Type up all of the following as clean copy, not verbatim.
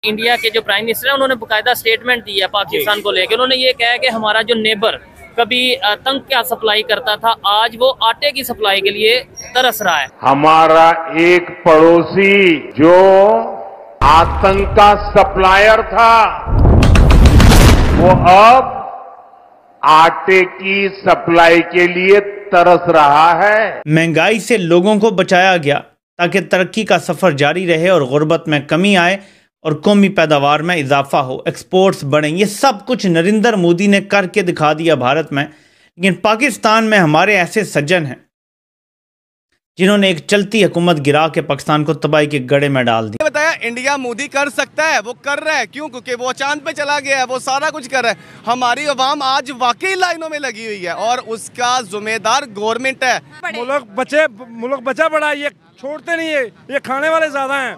India के जो prime minister है उन्होंने बाकायदा स्टेटमेंट दी है पाकिस्तान को लेकर। उन्होंने ये कहा है कि हमारा जो नेबर कभी तंग क्या सप्लाई करता था, आज वो आटे की सप्लाई के लिए तरस रहा है। हमारा एक पड़ोसी जो आतंक का सप्लायर था, वो अब आटे की सप्लाई के लिए तरस रहा है। महंगाई से लोगों को बचाया गया ताकि तरक्की का सफर जारी रहे और गुर्बत में कमी आए और कौमी पैदावार में इजाफा हो, एक्सपोर्ट्स बढ़ें। ये सब कुछ नरेंद्र मोदी ने करके दिखा दिया भारत में। लेकिन पाकिस्तान में हमारे ऐसे सज्जन हैं जिन्होंने एक चलती हुकूमत गिरा के पाकिस्तान को तबाही के गड़े में डाल दिया। बताया इंडिया मोदी कर सकता है, वो कर रहा है। क्यों? क्योंकि वो चांद पे चला गया है, वो सारा कुछ कर रहा है। हमारी अवाम आज वाकई लाइनों में लगी हुई है और उसका जिम्मेदार गवर्नमेंट है। मुल्क बचा बड़ा, ये छोड़ते नहीं है, ये खाने वाले ज्यादा हैं।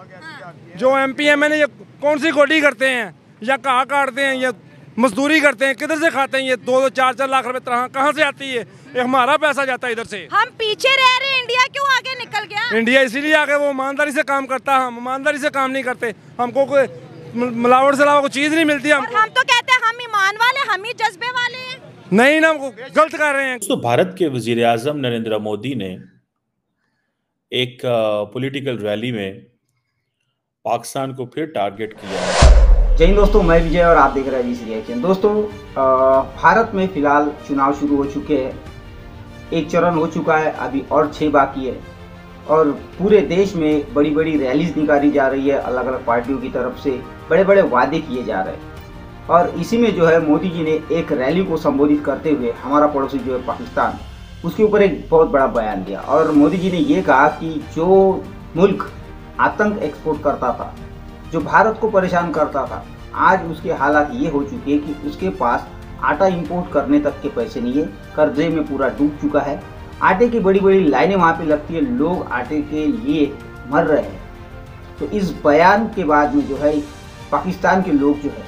जो एमपी एमएलए ये कौन सी गोडी करते हैं या कहाँ काटते हैं या मजदूरी करते हैं, किधर से खाते हैं? ये 2-4 लाख रुपए कहाँ से आती है? ये हमारा पैसा जाता है इधर से। हम पीछे रह रहे हैं, इंडिया क्यों आगे निकल गया? इंडिया इसीलिए आगे, वो ईमानदारी से काम करता है, हम ईमानदारी से काम नहीं करते। हमको कोई मिलावट से अलावा कोई चीज नहीं मिलती। हम तो कहते हैं हम ईमान वाले, हम ही जज्बे वाले हैं। नहीं ना, गलत कर रहे हैं। तो भारत के वजीर आजम नरेंद्र मोदी ने एक पॉलिटिकल रैली में पाकिस्तान को फिर टारगेट किया। जय हिंद दोस्तों, मैं विजय और आप देख रहे हैं वीसी रिएक्शन। दोस्तों, भारत में फिलहाल चुनाव शुरू हो चुके हैं। एक चरण हो चुका है, अभी और 6 बाकी है और पूरे देश में बड़ी बड़ी रैलीज निकाली जा रही है। अलग अलग पार्टियों की तरफ से बड़े बड़े वादे किए जा रहे हैं और इसी में जो है मोदी जी ने एक रैली को संबोधित करते हुए हमारा पड़ोसी जो है पाकिस्तान, उसके ऊपर एक बहुत बड़ा बयान दिया। और मोदी जी ने ये कहा कि जो मुल्क आतंक एक्सपोर्ट करता था, जो भारत को परेशान करता था, आज उसके हालात ये हो चुके हैं कि उसके पास आटा इंपोर्ट करने तक के पैसे नहीं है, कर्जे में पूरा डूब चुका है। आटे की बड़ी बड़ी लाइनें वहाँ पे लगती है, लोग आटे के लिए मर रहे हैं। तो इस बयान के बाद में जो है पाकिस्तान के लोग जो है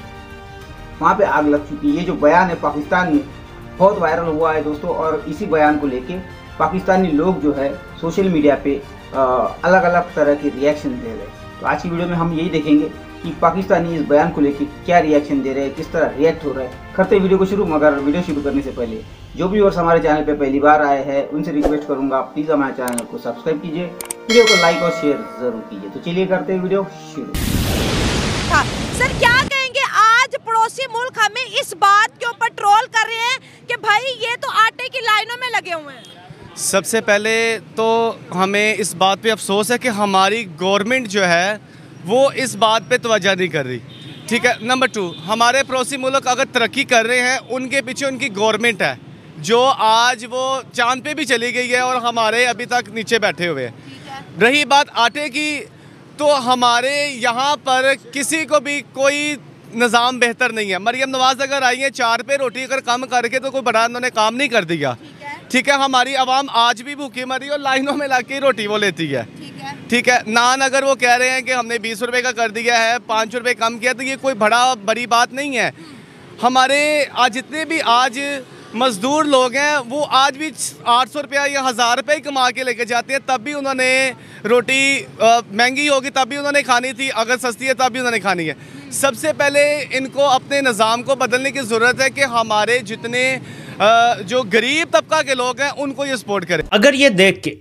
वहाँ पे आग लग चुकी है। ये जो बयान है पाकिस्तान में बहुत वायरल हुआ है दोस्तों, और इसी बयान को लेके पाकिस्तानी लोग जो है सोशल मीडिया पे अलग अलग तरह के रिएक्शन दे रहे हैं। तो आज की वीडियो में हम यही देखेंगे कि पाकिस्तानी इस बयान को लेकर क्या रिएक्शन दे रहे हैं, किस तरह रिएक्ट हो रहा है। करते वीडियो को शुरू, मगर वीडियो शुरू करने से पहले जो भी व्यूअर्स हमारे चैनल पे पहली बार आए हैं उनसे रिक्वेस्ट करूंगा, प्लीज़ हमारे चैनल को सब्सक्राइब कीजिए, वीडियो को लाइक और शेयर जरूर कीजिए। तो चलिए करते हैं वीडियो शुरू। सर क्या कहेंगे, आज पड़ोसी मुल्क हमें इस बात के ऊपर ट्रोल कर रहे हैं कि भाई ये तो आटे की लाइनों में लगे हुए हैं। सबसे पहले तो हमें इस बात पे अफसोस है कि हमारी गवर्नमेंट जो है वो इस बात पे तवज्जो नहीं कर रही। ठीक है। नंबर 2, हमारे पड़ोसी मुल्क अगर तरक्की कर रहे हैं, उनके पीछे उनकी गवर्नमेंट है जो आज वो चांद पे भी चली गई है और हमारे अभी तक नीचे बैठे हुए हैं। रही बात आटे की, तो हमारे यहाँ पर किसी को भी कोई निज़ाम बेहतर नहीं है। मरियम नवाज अगर आई है 4 पे रोटी अगर कम करके, तो कोई बड़ा उन्होंने काम नहीं कर दिया। ठीक है। हमारी आवाम आज भी भूखी मरी और लाइनों में लग के रोटी वो लेती है। ठीक है। नान अगर वो कह रहे हैं कि हमने 20 रुपए का कर दिया है, 5 रुपए कम किया, तो ये कोई बड़ी बात नहीं है। हमारे आज जितने भी आज मजदूर लोग हैं वो आज भी 800 रुपया या 1000 रुपये ही कमा के लेके जाते हैं, तब भी उन्होंने रोटी महंगी होगी तब भी उन्होंने खानी थी, अगर सस्ती है तब भी उन्होंने खानी है। सबसे पहले इनको अपने निज़ाम को बदलने की ज़रूरत है कि हमारे जितने जो गरीब तबका के लोग हैं उनको ये सपोर्ट करें। अगर ये देख के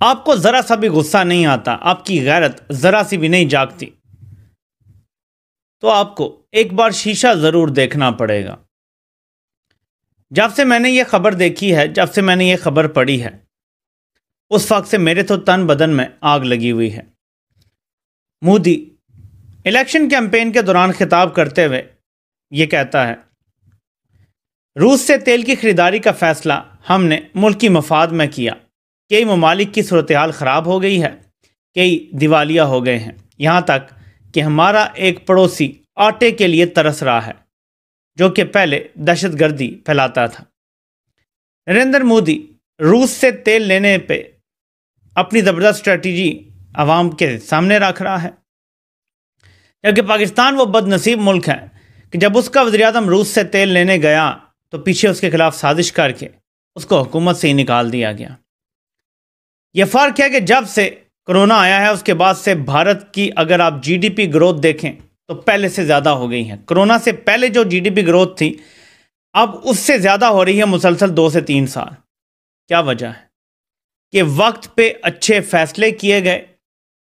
आपको ज़रा सा भी गुस्सा नहीं आता, आपकी गैरत ज़रा सी भी नहीं जागती, तो आपको एक बार शीशा ज़रूर देखना पड़ेगा। जब से मैंने ये खबर देखी है, जब से मैंने ये खबर पढ़ी है, उस वक्त से मेरे तो तन बदन में आग लगी हुई है। मोदी इलेक्शन कैंपेन के दौरान खिताब करते हुए ये कहता है, रूस से तेल की खरीदारी का फैसला हमने मुल्की मफाद में किया। कई ममालिक की सूरत हाल ख़राब हो गई है, कई दिवालिया हो गए हैं, यहाँ तक कि हमारा एक पड़ोसी आटे के लिए तरस रहा है जो कि पहले दहशतगर्दी फैलाता था। नरेंद्र मोदी रूस से तेल लेने पे अपनी ज़बरदस्त स्ट्रेटजी आवाम के सामने रख रहा है, जबकि पाकिस्तान वो बदनसीब मुल्क है कि जब उसका वज़ीर-ए-आज़म रूस से तेल लेने गया तो पीछे उसके खिलाफ साजिश करके उसको हुकूमत से ही निकाल दिया गया। यह फ़र्क है कि जब से कोरोना आया है उसके बाद से भारत की अगर आप जीडीपी ग्रोथ देखें तो पहले से ज़्यादा हो गई हैं। कोरोना से पहले जो जीडीपी ग्रोथ थी अब उससे ज़्यादा हो रही है मुसलसल 2 से 3 साल। क्या वजह है? कि वक्त पे अच्छे फैसले किए गए,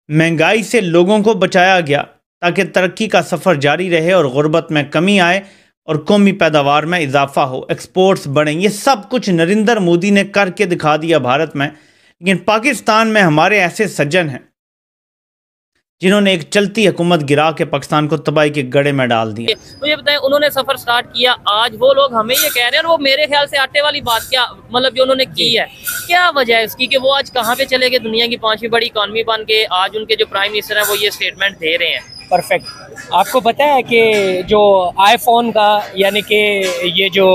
महंगाई से लोगों को बचाया गया ताकि तरक्की का सफ़र जारी रहे और गुर्बत में कमी आए और कौमी पैदावार में इजाफा हो, एक्सपोर्ट्स बढ़ें। ये सब कुछ नरेंद्र मोदी ने करके दिखा दिया भारत में। लेकिन पाकिस्तान में हमारे ऐसे सज्जन हैं जिन्होंने एक चलती हुकूमत गिरा के पाकिस्तान को तबाही के गड़े में डाल दिया। मुझे बताएं, उन्होंने सफर स्टार्ट किया, आज वो लोग हमें ये कह रहे हैं, और वो मेरे ख्याल से आटे वाली बात क्या मतलब जो उन्होंने की है, क्या वजह है इसकी कि वो आज कहाँ पे चले गए? दुनिया की 5वीं बड़ी इकॉनमी बन के आज उनके जो प्राइम मिनिस्टर हैं वो ये स्टेटमेंट दे रहे हैं। परफेक्ट। आपको पता है कि जो आईफोन का यानी कि ये जो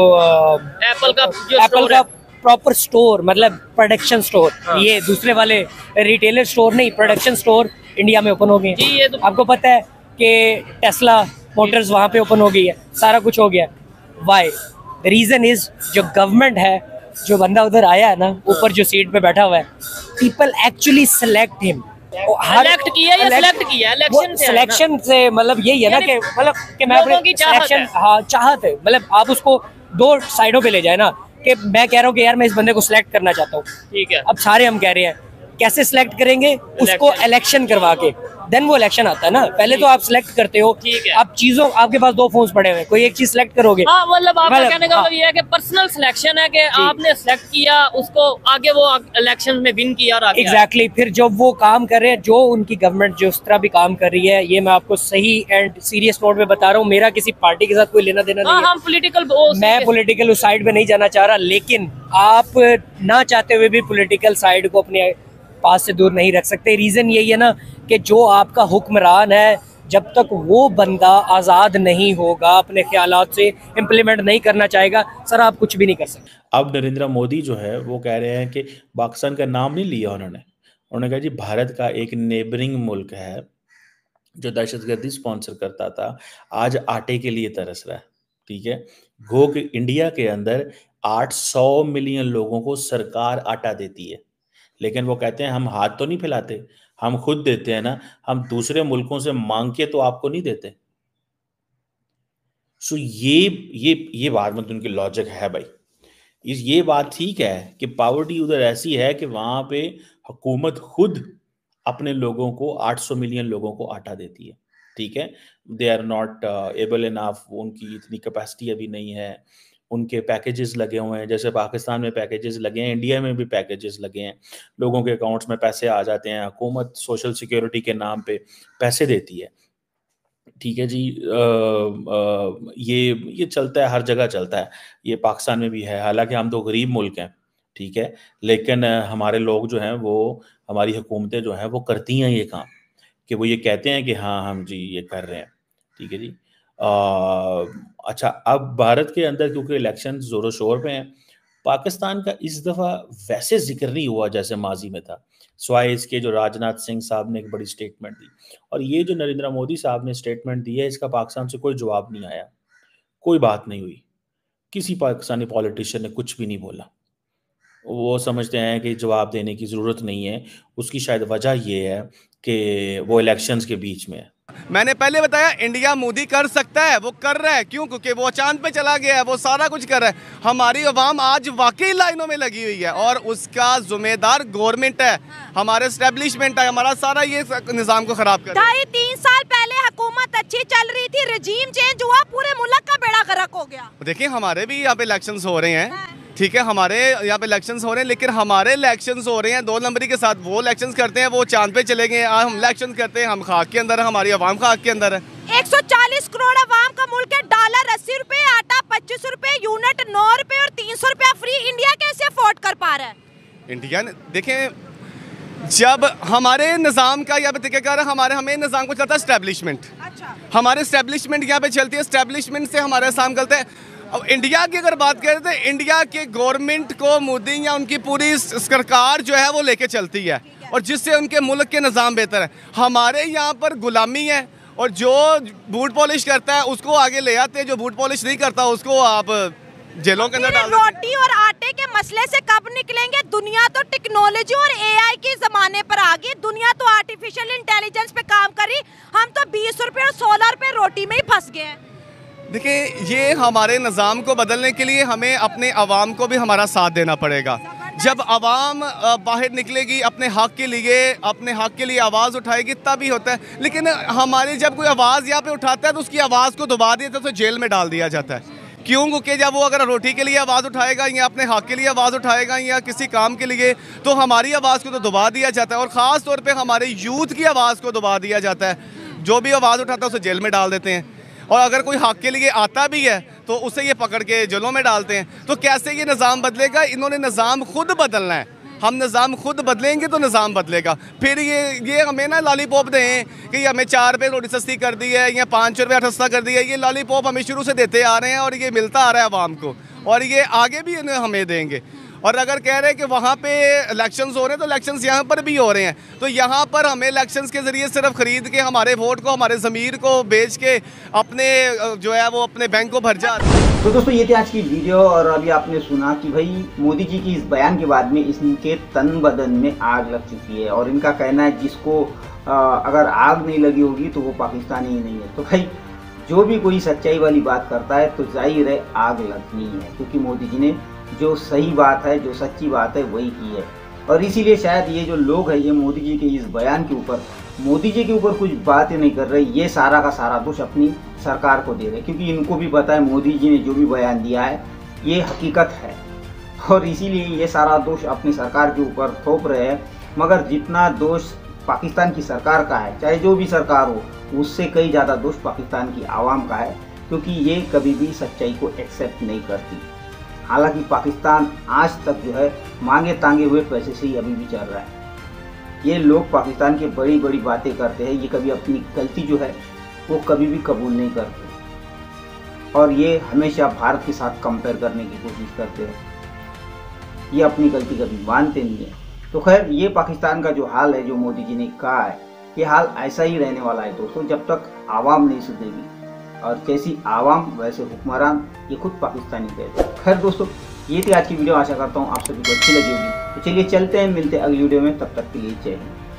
एप्पल का प्रॉपर स्टोर मतलब प्रोडक्शन स्टोर, ये दूसरे वाले रिटेलर स्टोर नहीं, प्रोडक्शन स्टोर इंडिया में ओपन हो गए हैं। तो आपको पता है कि टेस्ला मोटर्स वहाँ पे ओपन हो गई है, सारा कुछ हो गया। वाई? रीज़न इज जो गवर्नमेंट है, जो बंदा उधर आया है ना ऊपर जो सीट पे बैठा हुआ है, people actually select him. Select किया या सिलेक्ट किया? सिलेक्शन से मतलब यही है ना कि मैं अपने सिलेक्शन, हाँ चाहत है, मतलब आप उसको 2 साइडों पे ले जाए ना कि मैं कह रहा हूँ कि यार मैं इस बंदे को सिलेक्ट करना चाहता हूँ, ठीक है। अब सारे हम कह रहे हैं कैसे सिलेक्ट करेंगे? उसको इलेक्शन करवा के देन वो इलेक्शन आता है ना। पहले तो आप सिलेक्ट करते हो, आप चीजों, आपके पास 2 फोन्स पड़े हुए, कोई एक चीज सिलेक्ट करोगे। हाँ, मतलब आपका कहने का मतलब ये है कि पर्सनल सिलेक्शन है कि आपने सिलेक्ट किया उसको, आगे वो इलेक्शन में विन किया और आगे एग्जैक्टली। फिर जब वो काम कर रहे हैं, जो उनकी गवर्नमेंट जो इस तरह भी काम कर रही है, ये मैं आपको सही एंड सीरियस नोट पे बता रहा हूँ, मेरा किसी पार्टी के साथ कोई लेना देना नहीं है। मैं पॉलिटिकल उस साइड पे नहीं जाना चाह रहा, लेकिन आप ना चाहते हुए भी पॉलिटिकल साइड को अपने पास से दूर नहीं रख सकते। रीज़न यही है ना कि जो आपका हुक्मरान है, जब तक वो बंदा आज़ाद नहीं होगा, अपने ख्यालात से इम्प्लीमेंट नहीं करना चाहेगा, सर आप कुछ भी नहीं कर सकते। अब नरेंद्र मोदी जो है वो कह रहे हैं कि पाकिस्तान का नाम नहीं लिया उन्होंने कहा जी भारत का एक नेबरिंग मुल्क है जो दहशतगर्दी स्पॉन्सर करता था, आज आटे के लिए तरस रहा है। ठीक है, गो कि इंडिया के अंदर 800 मिलियन लोगों को सरकार आटा देती है, लेकिन वो कहते हैं हम हाथ तो नहीं फैलाते, हम खुद देते हैं ना, हम दूसरे मुल्कों से मांग के तो आपको नहीं देते। सो ये बात मतलब उनकी लॉजिक है भाई। ये बात ठीक है कि पावर्टी उधर ऐसी है कि वहां पे हुकूमत खुद अपने लोगों को 800 मिलियन लोगों को आटा देती है। ठीक है, they are not able enough, उनकी इतनी कैपेसिटी अभी नहीं है, उनके पैकेजेस लगे हुए हैं, जैसे पाकिस्तान में पैकेजेस लगे हैं, इंडिया में भी पैकेजेस लगे हैं, लोगों के अकाउंट्स में पैसे आ जाते हैं, हुकूमत सोशल सिक्योरिटी के नाम पे पैसे देती है। ठीक है जी, ये चलता है, हर जगह चलता है, ये पाकिस्तान में भी है। हालांकि हम तो गरीब मुल्क हैं, ठीक है, लेकिन हमारे लोग जो हैं वो, हमारी हुकूमतें जो हैं वो करती हैं ये काम कि वो ये कहते हैं कि हाँ हम जी ये कर रहे हैं। ठीक है जी। अच्छा, अब भारत के अंदर क्योंकि इलेक्शन जोरों शोर पे हैं, पाकिस्तान का इस दफ़ा वैसे जिक्र नहीं हुआ जैसे माजी में था, स्वाय इसके जो राजनाथ सिंह साहब ने एक बड़ी स्टेटमेंट दी, और ये जो नरेंद्र मोदी साहब ने स्टेटमेंट दी है, इसका पाकिस्तान से कोई जवाब नहीं आया, कोई बात नहीं हुई, किसी पाकिस्तानी पॉलिटिशियन ने कुछ भी नहीं बोला। वो समझते हैं कि जवाब देने की ज़रूरत नहीं है, उसकी शायद वजह ये है कि वो इलेक्शंस के बीच में है। मैंने पहले बताया इंडिया मोदी कर सकता है, वो कर रहा है। क्यों? क्योंकि वो चांद पे चला गया है, वो सारा कुछ कर रहा है। हमारी अवाम आज वाकई लाइनों में लगी हुई है और उसका जिम्मेदार गवर्नमेंट है, हमारे एस्टेब्लिशमेंट है, हमारा सारा ये निज़ाम को खराब कर। 2.5-3 साल पहले हुकूमत अच्छी चल रही थी, रजीम चेंज हुआ, पूरे मुल्क का बेड़ा गर्क हो गया। देखिए हमारे भी यहाँ पे इलेक्शंस हो रहे हैं, ठीक है, हमारे यहाँ पे इलेक्शंस हो रहे हैं, लेकिन हमारे इलेक्शंस हो रहे हैं 2 नंबरी के साथ। वो इलेक्शंस करते हैं, वो चांद पे चले गए, हम इलेक्शन करते हैं, हम खाक के अंदर है, हमारी आवाम खाक के अंदर है। 140 करोड़ आवाम का मुल्क है, डॉलर 80 रुपए, आटा 25 रुपए, यूनिट 9 रुपए और 300 रुपया फ्री। इंडिया कैसे अफोर्ड कर पा रहा है? इंडिया ने देखें, जब हमारे निज़ाम का यहाँ पे देखिएगा, हमें निज़ाम को चलता है स्टैब्लिशमेंट। अच्छा, हमारे स्टैब्लिशमेंट यहाँ पे चलती है, स्टैब्लिशमेंट से हमारे साम चलते हैं। अब इंडिया की अगर बात करें तो इंडिया के गवर्नमेंट को मोदी या उनकी पूरी सरकार जो है वो लेके चलती है, और जिससे उनके मुल्क के निज़ाम बेहतर है। हमारे यहाँ पर गुलामी है, और जो बूट पॉलिश करता है उसको आगे ले आते हैं, जो बूट पॉलिश नहीं करता उसको आप जेलों के अंदर डाल देते हैं। रोटी और आटे के मसले से कब निकलेंगे? दुनिया तो टेक्नोलॉजी और एआई के जमाने पर आ गई। दुनिया तो आर्टिफिशियल इंटेलिजेंस पे काम करी, हम तो 20 रुपए और 16 रुपए रोटी में ही फंस गए हैं। देखिए, ये हमारे निज़ाम को बदलने के लिए हमें अपने अवाम को भी हमारा साथ देना पड़ेगा। जब अवाम बाहर निकलेगी, अपने हक के लिए आवाज़ उठाएगी, तब ही होता है। लेकिन हमारी जब कोई आवाज़ यहाँ पे उठाता है तो उसकी आवाज़ को दबा दिया जाता है, तो जेल में डाल दिया जाता है। क्यों? क्योंकि जब वो अगर रोटी के लिए आवाज़ उठाएगा या अपने हक के लिए आवाज़ उठाएगा या किसी काम के लिए, तो हमारी आवाज़ को तो दबा दिया जाता है। और ख़ास तौर पे हमारे यूथ की आवाज़ को दबा दिया जाता है। जो भी आवाज़ उठाता है उसे जेल में डाल देते हैं, और अगर कोई हक के लिए आता भी है तो उसे ये पकड़ के जेलों में डालते हैं। तो कैसे ये निज़ाम बदलेगा? इन्होंने निज़ाम खुद बदलना है। हम निज़ाम खुद बदलेंगे तो निज़ाम बदलेगा। फिर ये हमें ना लॉलीपॉप दें कि हमें 4 रुपये रोटी सस्ती कर दी है या 5 रुपये सस्ता कर दिया है। ये लॉलीपॉप हमें शुरू से देते आ रहे हैं और ये मिलता आ रहा है आवाम को, और ये आगे भी इन्हें हमें देंगे। और अगर कह रहे हैं कि वहाँ पे इलेक्शंस हो रहे हैं तो इलेक्शंस यहाँ पर भी हो रहे हैं। तो यहाँ पर हमें इलेक्शंस के ज़रिए सिर्फ ख़रीद के हमारे वोट को, हमारे ज़मीर को बेच के अपने जो है वो अपने बैंक को भर जा। तो दोस्तों, ये थी आज की वीडियो। और अभी आपने सुना कि भाई मोदी जी की इस बयान के बाद में इनके तन बदन में आग लग चुकी है, और इनका कहना है जिसको अगर आग नहीं लगी होगी तो वो पाकिस्तानी ही नहीं है। तो भाई जो भी कोई सच्चाई वाली बात करता है तो जाहिर है आग लगनी है, क्योंकि मोदी जी ने जो सही बात है, जो सच्ची बात है वही की है। और इसीलिए शायद ये जो लोग हैं, ये मोदी जी के इस बयान के ऊपर, मोदी जी के ऊपर कुछ बातें नहीं कर रहे, ये सारा का सारा दोष अपनी सरकार को दे रहे, क्योंकि इनको भी पता है मोदी जी ने जो भी बयान दिया है ये हकीकत है, और इसीलिए ये सारा दोष अपनी सरकार के ऊपर थोप रहे हैं। मगर जितना दोष पाकिस्तान की सरकार का है, चाहे जो भी सरकार हो, उससे कई ज़्यादा दोष पाकिस्तान की आवाम का है, क्योंकि ये कभी भी सच्चाई को एक्सेप्ट नहीं करती। हालांकि पाकिस्तान आज तक जो है मांगे तांगे हुए पैसे से ही अभी भी चल रहा है। ये लोग पाकिस्तान की बड़ी बड़ी बातें करते हैं, ये कभी अपनी गलती जो है वो कभी भी कबूल नहीं करते, और ये हमेशा भारत के साथ कंपेयर करने की कोशिश करते हैं। ये अपनी गलती कभी मानते नहीं है। तो खैर, ये पाकिस्तान का जो हाल है, जो मोदी जी ने कहा है, ये हाल ऐसा ही रहने वाला है दोस्तों, जब तक आवाम नहीं सुधरेगी। और जैसी आवाम वैसे हुक्मरान, ये खुद पाकिस्तानी कहते हैं। खैर दोस्तों, ये थी आज की वीडियो। आशा करता हूँ आप सभी को अच्छी लगी होगी। तो चलिए चलते हैं, मिलते हैं अगली वीडियो में। तब तक के लिए जय हिंद।